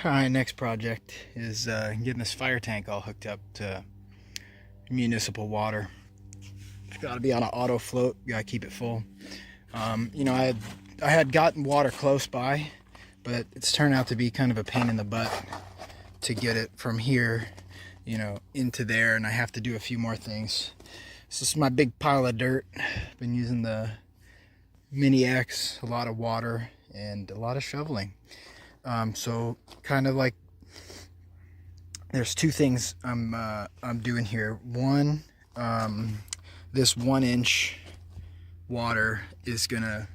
Alright, next project is getting this fire tank all hooked up to municipal water. It's got to be on an auto float. You got to keep it full. I had gotten water close by, but it's turned out to be kind of a pain in the butt to get it from here, into there, and I have to do a few more things. So this is my big pile of dirt. Been using the Mini X, a lot of water and a lot of shoveling. So kind of like there's two things I'm doing here. One, this 1-inch water is gonna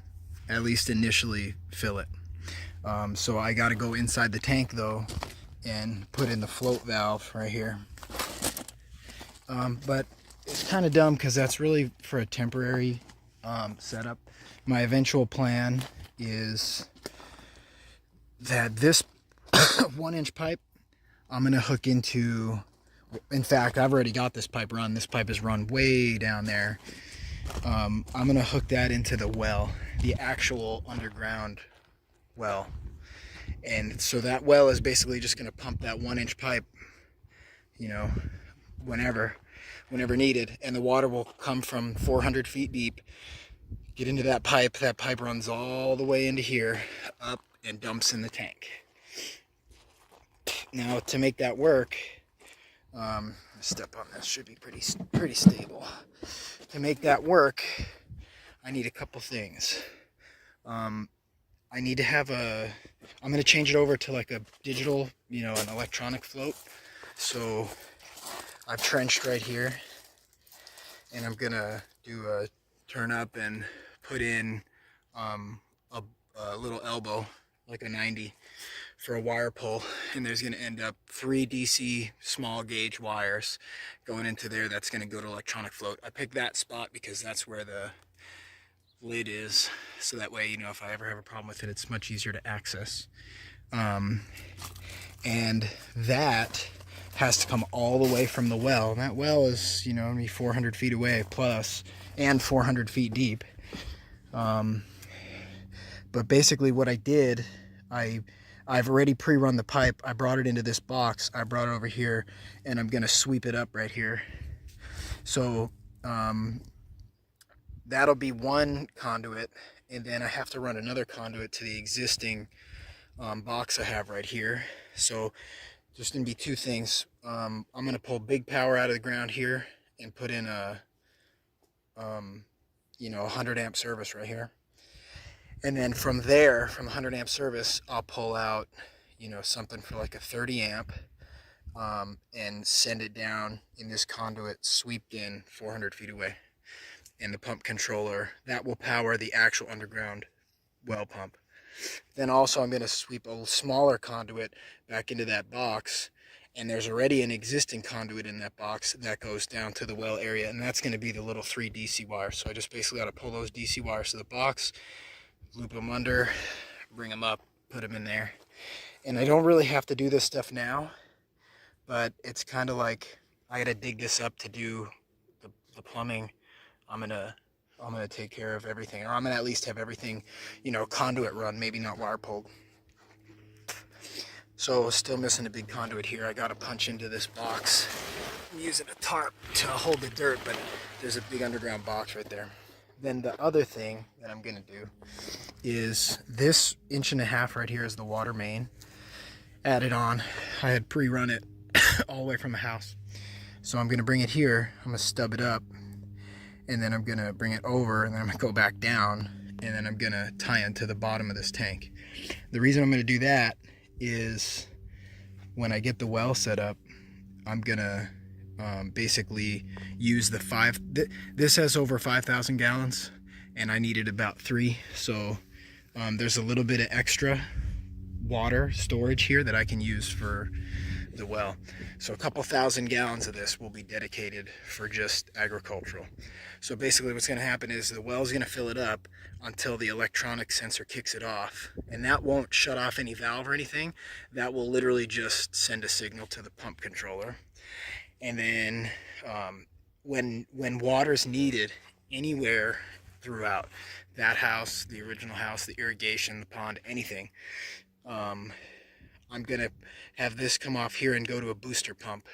at least initially fill it. So I got to go inside the tank though and put in the float valve right here. But it's kind of dumb because that's really for a temporary setup. My eventual plan is that this 1-inch pipe I'm gonna hook into. In fact, I've already got this pipe run. This pipe is run way down there. I'm gonna hook that into the well, the actual underground well, and so that well is basically just gonna pump that 1-inch pipe, whenever needed, and the water will come from 400 feet deep, get into that pipe. That pipe runs all the way into here, up, and dumps in the tank. Now to make that work, step on this, should be pretty stable. To make that work, I need a couple things. I need to have I'm going to change it over to like a digital, an electronic float. So I've trenched right here, and I'm going to do a turn up and put in a little elbow, like a 90, for a wire pull, and there's going to end up 3 DC small gauge wires going into there. That's going to go to electronic float. I picked that spot because that's where the lid is, so that way, if I ever have a problem with it, it's much easier to access. And that has to come all the way from the well. And that well is, maybe 400 feet away plus, and 400 feet deep. But basically what I did, I've already pre-run the pipe. I brought it into this box. I brought it over here, and I'm going to sweep it up right here. So that'll be one conduit, and then I have to run another conduit to the existing box I have right here. So there's going to be two things. I'm going to pull big power out of the ground here and put in a 100 amp service right here. And then from there, from 100 amp service, I'll pull out, something for like a 30 amp, and send it down in this conduit sweeped in 400 feet away. And the pump controller, that will power the actual underground well pump. Then also I'm going to sweep a smaller conduit back into that box, and there's already an existing conduit in that box that goes down to the well area, and that's going to be the little 3 DC wires. So I just basically got to pull those DC wires to the box, loop them under, bring them up, put them in there. And I don't really have to do this stuff now, but it's kind of like I got to dig this up to do the plumbing. I'm gonna take care of everything, or I'm gonna at least have everything, conduit run, maybe not wire pulled. So still missing a big conduit here. I gotta punch into this box. I'm using a tarp to hold the dirt, but there's a big underground box right there. Then the other thing that I'm gonna do is this 1.5 inch right here is the water main. Added on. I had pre-run it all the way from the house. So I'm gonna bring it here, I'm gonna stub it up, and then I'm gonna bring it over, and then I'm gonna go back down, and then I'm gonna tie into the bottom of this tank. The reason I'm gonna do that is when I get the well set up, I'm gonna basically use this has over 5,000 gallons, and I needed about 3, so there's a little bit of extra water storage here that I can use for the well. So a couple thousand gallons of this will be dedicated for just agricultural. So basically what's going to happen is the well is going to fill it up until the electronic sensor kicks it off, and that won't shut off any valve or anything. That will literally just send a signal to the pump controller. And then when water's needed anywhere throughout that house, the original house, the irrigation, the pond, anything, I'm gonna have this come off here and go to a booster pump,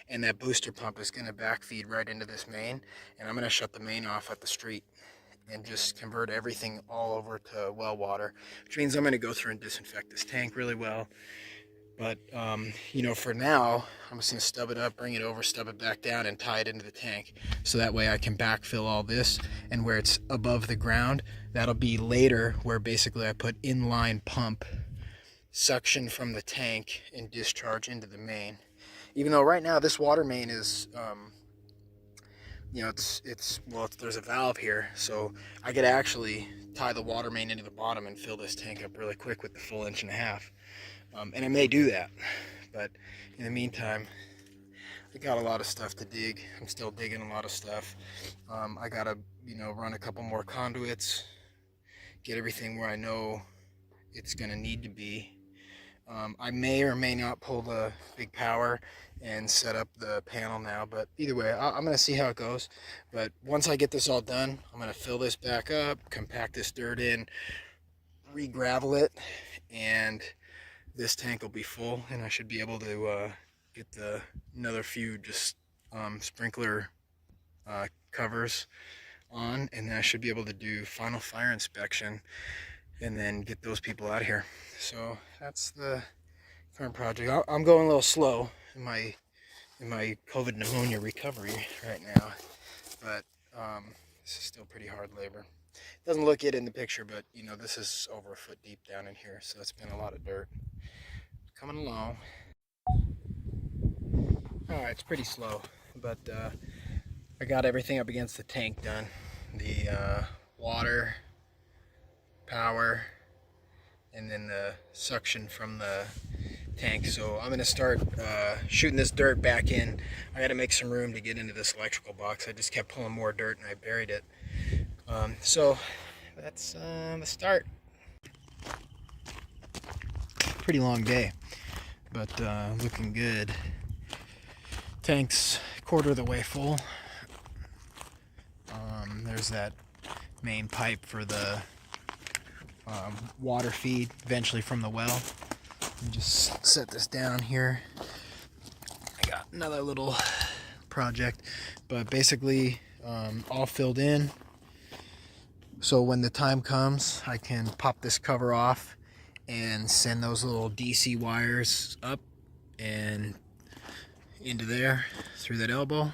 and that booster pump is gonna backfeed right into this main, and I'm gonna shut the main off at the street and just convert everything all over to well water, which means I'm gonna go through and disinfect this tank really well. But, you know, for now, I'm just going to stub it up, bring it over, stub it back down, and tie it into the tank. So that way I can backfill all this, and where it's above the ground, that'll be later, where basically I put inline pump, suction from the tank, and discharge into the main. Even though right now this water main is, you know, there's a valve here, so I could actually tie the water main into the bottom and fill this tank up really quick with the full 1.5 inches. And I may do that, but in the meantime, I got a lot of stuff to dig. I'm still digging a lot of stuff. I gotta, you know, run a couple more conduits, get everything where I know it's gonna need to be. I may or may not pull the big power and set up the panel now, but either way, I'm gonna see how it goes. But once I get this all done, I'm gonna fill this back up, compact this dirt in, re-gravel it, and this tank will be full, and I should be able to get another few just sprinkler covers on, and then I should be able to do final fire inspection and then get those people out of here. So that's the current project. I'm going a little slow in my COVID pneumonia recovery right now, but this is still pretty hard labor. It doesn't look it in the picture, but you know, this is over a foot deep down in here, so it's been a lot of dirt. Coming along. Alright, it's pretty slow, but I got everything up against the tank done. The water, power, and then the suction from the tank. So I'm going to start shooting this dirt back in. I got to make some room to get into this electrical box. I just kept pulling more dirt and I buried it. So that's the start. Pretty long day, but looking good. Tank's quarter of the way full. There's that main pipe for the water feed eventually from the well. Just set this down here. I got another little project, but basically all filled in. So when the time comes, I can pop this cover off and send those little DC wires up and into there through that elbow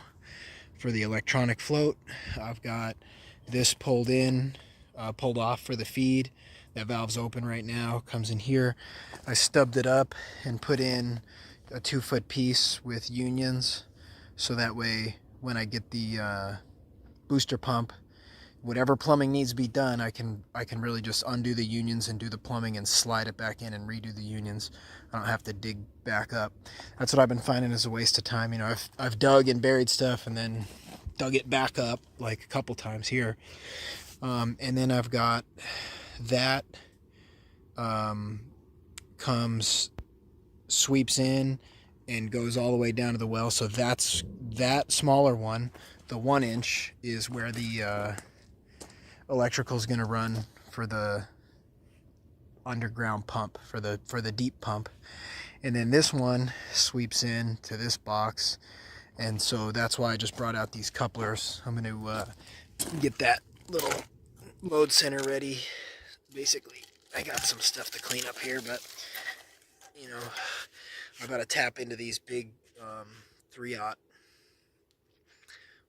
for the electronic float. I've got this pulled off for the feed. That valve's open right now, comes in here. I stubbed it up and put in a 2-foot piece with unions, so that way when I get the booster pump, whatever plumbing needs to be done, I can really just undo the unions and do the plumbing and slide it back in and redo the unions. I don't have to dig back up. That's what I've been finding is a waste of time. You know, I've dug and buried stuff and then dug it back up like a couple times here. And then I've got that sweeps in and goes all the way down to the well. So that's that smaller one. The 1 inch is where the electrical is going to run for the underground pump, for the deep pump. And then this one sweeps in to this box, and so that's why I just brought out these couplers. I'm going to get that little load center ready. Basically, I got some stuff to clean up here, but you know, I got to tap into these big 3/0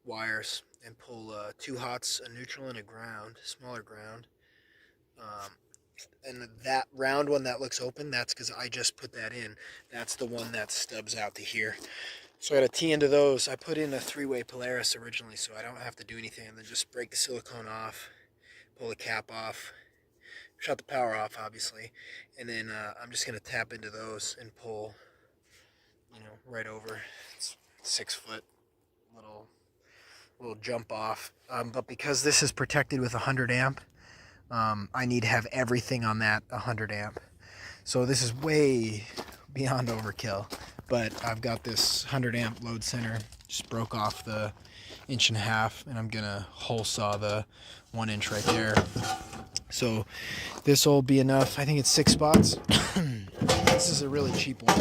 wires and pull 2 hots, a neutral, and a ground, smaller ground. And that round one that looks open, that's because I just put that in. That's the one that stubs out to here. So I got to tee into those. I put in a 3-way Polaris originally, so I don't have to do anything. And then just break the silicone off, pull the cap off, shut the power off, obviously. And then I'm just going to tap into those and pull, you know, right over. It's 6-foot little jump off. But because this is protected with 100 amp, I need to have everything on that 100 amp. So this is way beyond overkill, but I've got this 100 amp load center, just broke off the 1.5 inches, and I'm gonna hole saw the 1 inch right there. So this will be enough. I think it's 6 spots. This is a really cheap one,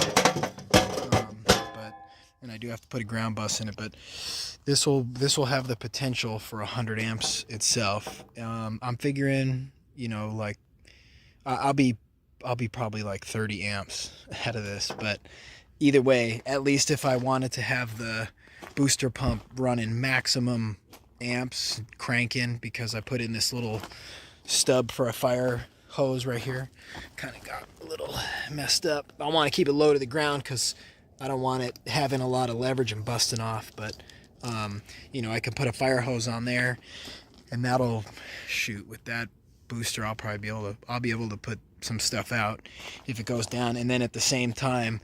and I do have to put a ground bus in it, but this will have the potential for 100 amps itself. I'm figuring, you know, like I'll be probably like 30 amps out of this, but either way, at least if I wanted to have the booster pump running maximum amps cranking, because I put in this little stub for a fire hose right here, kind of got a little messed up. I want to keep it low to the ground because I don't want it having a lot of leverage and busting off, but you know, I can put a fire hose on there, and that'll shoot. With that booster, I'll be able to put some stuff out if it goes down, and then at the same time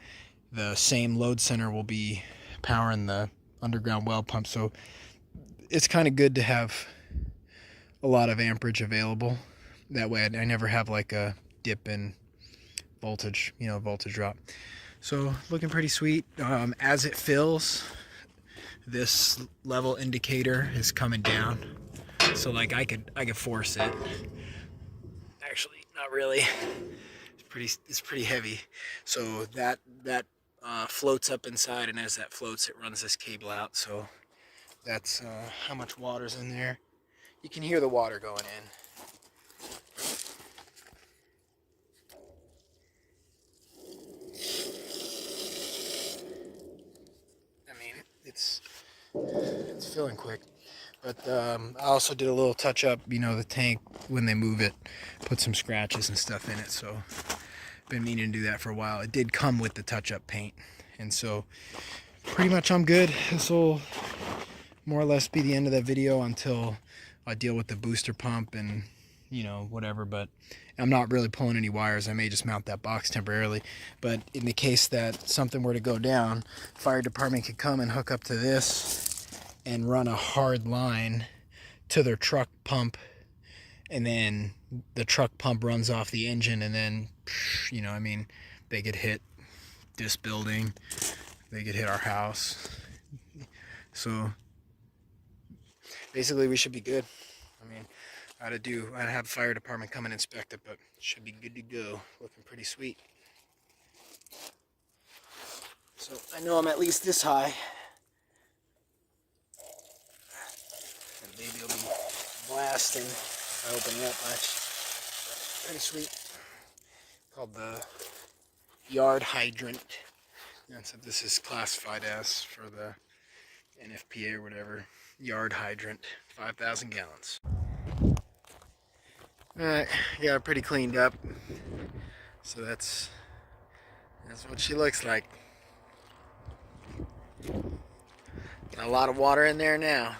the same load center will be powering the underground well pump. So it's kind of good to have a lot of amperage available. That way I never have like a dip in voltage, you know, voltage drop. So looking pretty sweet. As it fills, this level indicator is coming down. So like I could force it. Actually, not really. It's pretty heavy. So that floats up inside, and as that floats, it runs this cable out. So that's how much water's in there. You can hear the water going in. I mean, it's filling quick. But I also did a little touch up, you know, the tank when they move it, put some scratches and stuff in it. So been meaning to do that for a while. It did come with the touch up paint, and so pretty much I'm good. This will more or less be the end of that video until I deal with the booster pump and, you know, whatever. But I'm not really pulling any wires. I may just mount that box temporarily, but in the case that something were to go down, fire department could come and hook up to this and run a hard line to their truck pump, and then the truck pump runs off the engine, and then, you know, I mean, they could hit this building, they could hit our house. So basically we should be good. I mean, I'd have fire department come and inspect it, but should be good to go. Looking pretty sweet. So I know I'm at least this high, and maybe it'll be blasting if I open it up much. Pretty sweet. Called the yard hydrant. And so this is classified as, for the NFPA or whatever, yard hydrant, 5,000 gallons. Alright, got it pretty cleaned up. So that's what she looks like. Got a lot of water in there now.